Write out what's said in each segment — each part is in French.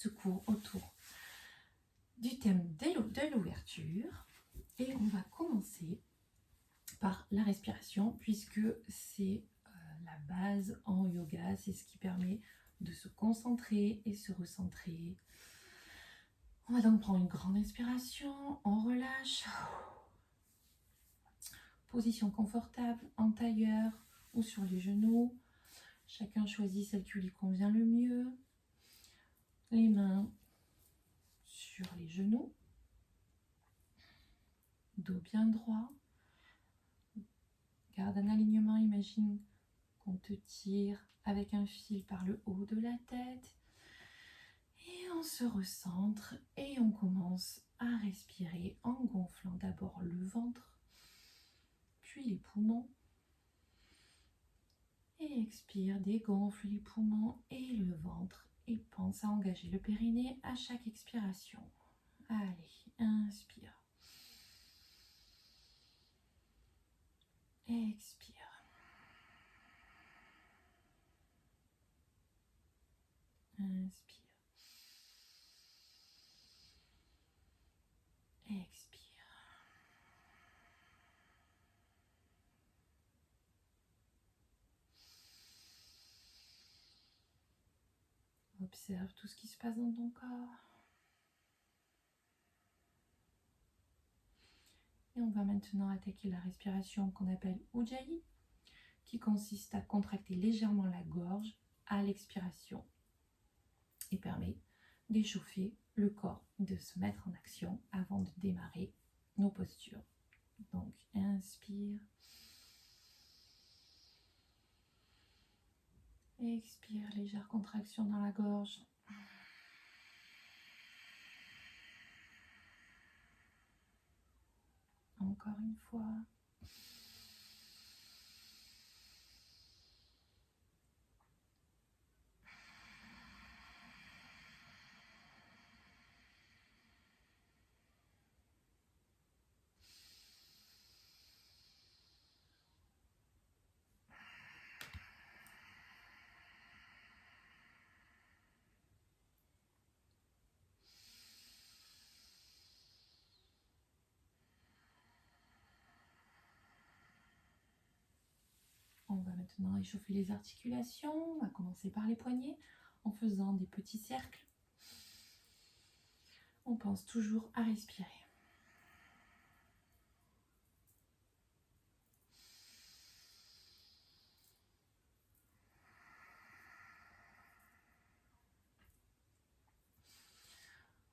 secours autour du thème de l'ouverture. Et on va commencer par la respiration, puisque c'est la base en yoga, c'est ce qui permet de se concentrer et se recentrer. On va donc prendre une grande inspiration, on relâche. Position confortable, en tailleur ou sur les genoux. Chacun choisit celle qui lui convient le mieux. Les mains sur les genoux. Dos bien droit. Garde un alignement, imagine qu'on te tire avec un fil par le haut de la tête. Et on se recentre et on commence à respirer en gonflant d'abord le ventre, puis les poumons. Et expire, dégonfle les poumons et le ventre. Et pense à engager le périnée à chaque expiration. Allez, inspire. Expire. Inspire. Expire. Observe tout ce qui se passe dans ton corps. Et on va maintenant attaquer la respiration qu'on appelle Ujjayi, qui consiste à contracter légèrement la gorge à l'expiration et permet d'échauffer le corps, de se mettre en action avant de démarrer nos postures. Donc, inspire. Expire, légère contraction dans la gorge. Encore une fois. On va maintenant échauffer les articulations. On va commencer par les poignets en faisant des petits cercles. On pense toujours à respirer.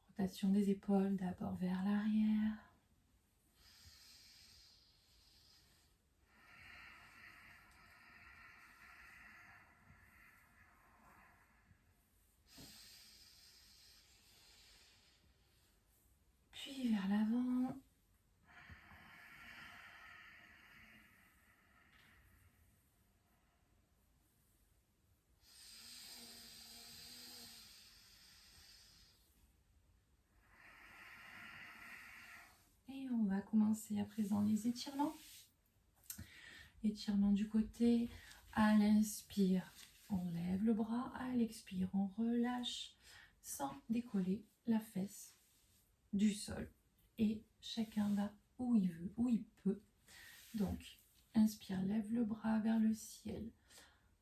Rotation des épaules d'abord vers l'arrière. Puis vers l'avant. Et on va commencer à présent les étirements. Étirement du côté. À l'inspire, on lève le bras. À l'expire, on relâche sans décoller la fesse du sol. Et chacun va où il veut, où il peut. Donc, inspire, lève le bras vers le ciel.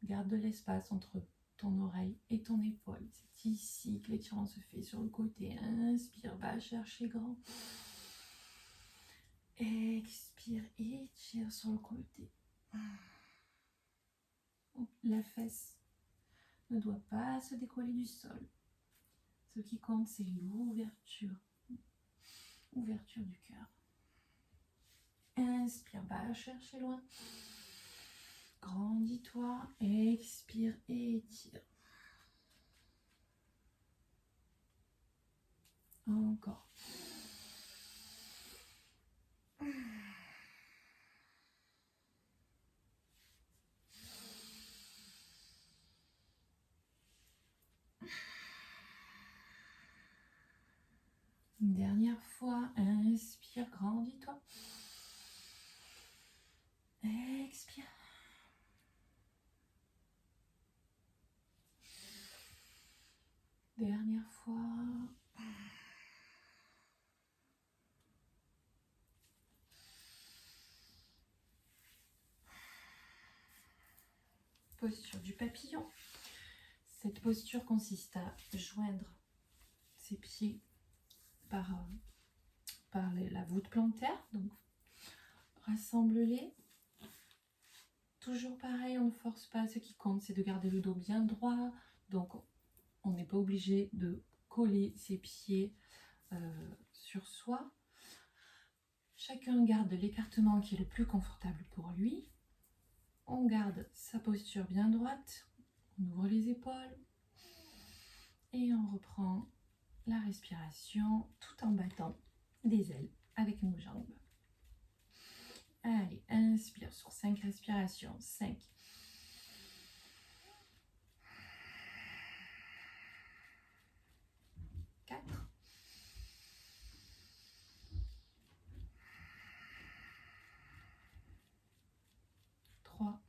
Garde de l'espace entre ton oreille et ton épaule. C'est ici que l'étirement se fait sur le côté. Inspire, va chercher grand. Expire, étire sur le côté. La fesse ne doit pas se décoller du sol. Ce qui compte, c'est l'ouverture. Ouverture du cœur. Inspire, va chercher loin. Grandis-toi. Expire et étire. Encore. Une dernière fois, inspire, grandis-toi. Expire. Dernière dernière fois. Posture du papillon. Cette posture consiste à joindre ses pieds par la voûte plantaire. Donc, rassemble-les. Toujours pareil, on ne force pas. Ce qui compte, c'est de garder le dos bien droit. Donc, on n'est pas obligé de coller ses pieds sur soi. Chacun garde l'écartement qui est le plus confortable pour lui. On garde sa posture bien droite. On ouvre les épaules. Et on reprend la respiration tout en battant des ailes avec nos jambes. Allez, inspire sur 5 respirations. 5. 4. 3.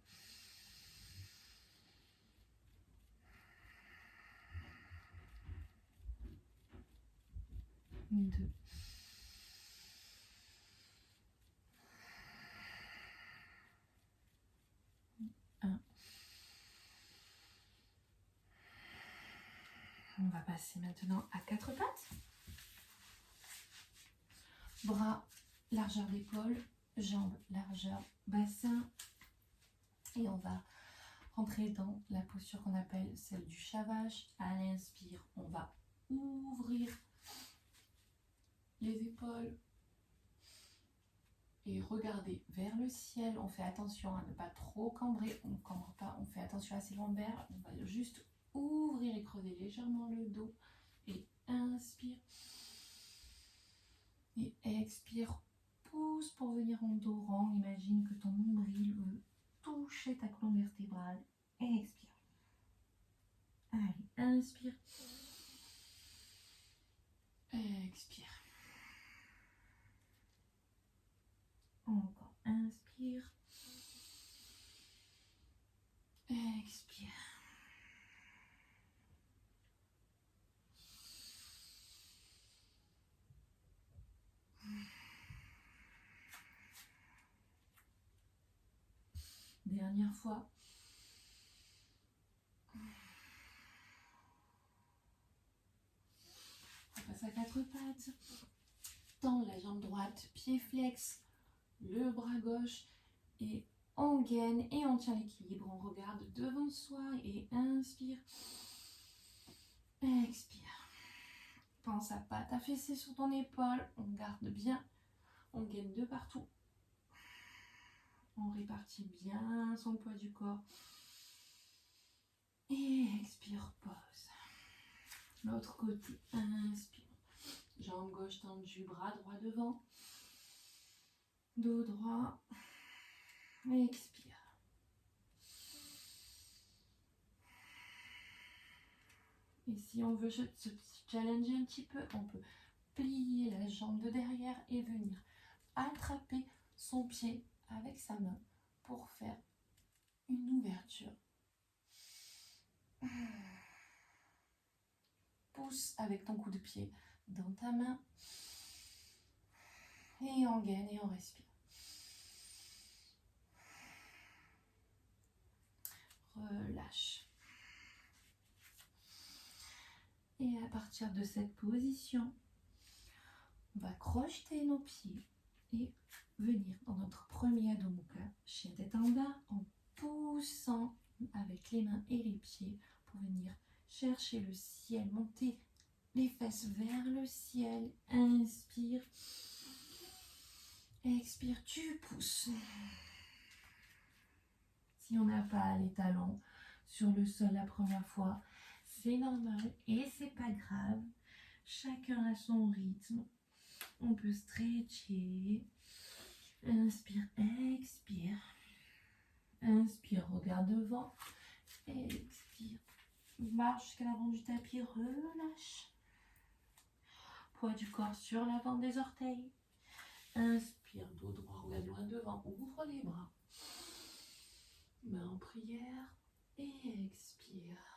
2. 1. On va passer maintenant à 4 pattes. Bras, largeur d'épaule, jambes, largeur bassin. Et on va rentrer dans la posture qu'on appelle celle du chavage. À l'inspire, on va ouvrir les épaules et regarder vers le ciel. On fait attention à ne pas trop cambrer. On ne cambre pas, on fait attention à ses lombaires. On va juste ouvrir et creuser légèrement le dos. Et inspire. Et expire. Pousse pour venir en dos rond. Imagine que ton nombril veut toucher ta colonne vertébrale. Et expire. Allez, inspire. Expire. Encore, inspire. Expire. Dernière fois. On passe à 4 pattes. Tends la jambe droite, pied flex, le bras gauche et on gaine et on tient l'équilibre. On regarde devant soi et inspire. Expire. Pense à pas t'affaisser sur ton épaule. On garde bien. On gaine de partout. On répartit bien son poids du corps. Et expire, pause. L'autre côté, inspire. Jambe gauche tendue, bras droit devant. Dos droit. Expire. Et si on veut se challenger un petit peu, on peut plier la jambe de derrière et venir attraper son pied avec sa main pour faire une ouverture. Pousse avec ton coup de pied dans ta main et on gaine et on respire. Relâche. Et à partir de cette position, on va crocheter nos pieds et venir dans notre premier Adho Mukha, chien tête en bas, en poussant avec les mains et les pieds pour venir chercher le ciel, monter les fesses vers le ciel. Inspire. Expire, tu pousses. Si on n'a pas les talons sur le sol la première fois, c'est normal et c'est pas grave. Chacun a son rythme. On peut stretcher. Inspire, expire. Inspire, regarde devant. Expire. Marche jusqu'à l'avant du tapis, relâche. Poids du corps sur l'avant des orteils. Inspire, dos droit, regarde loin devant. Ouvre les bras. Main en prière. Et expire.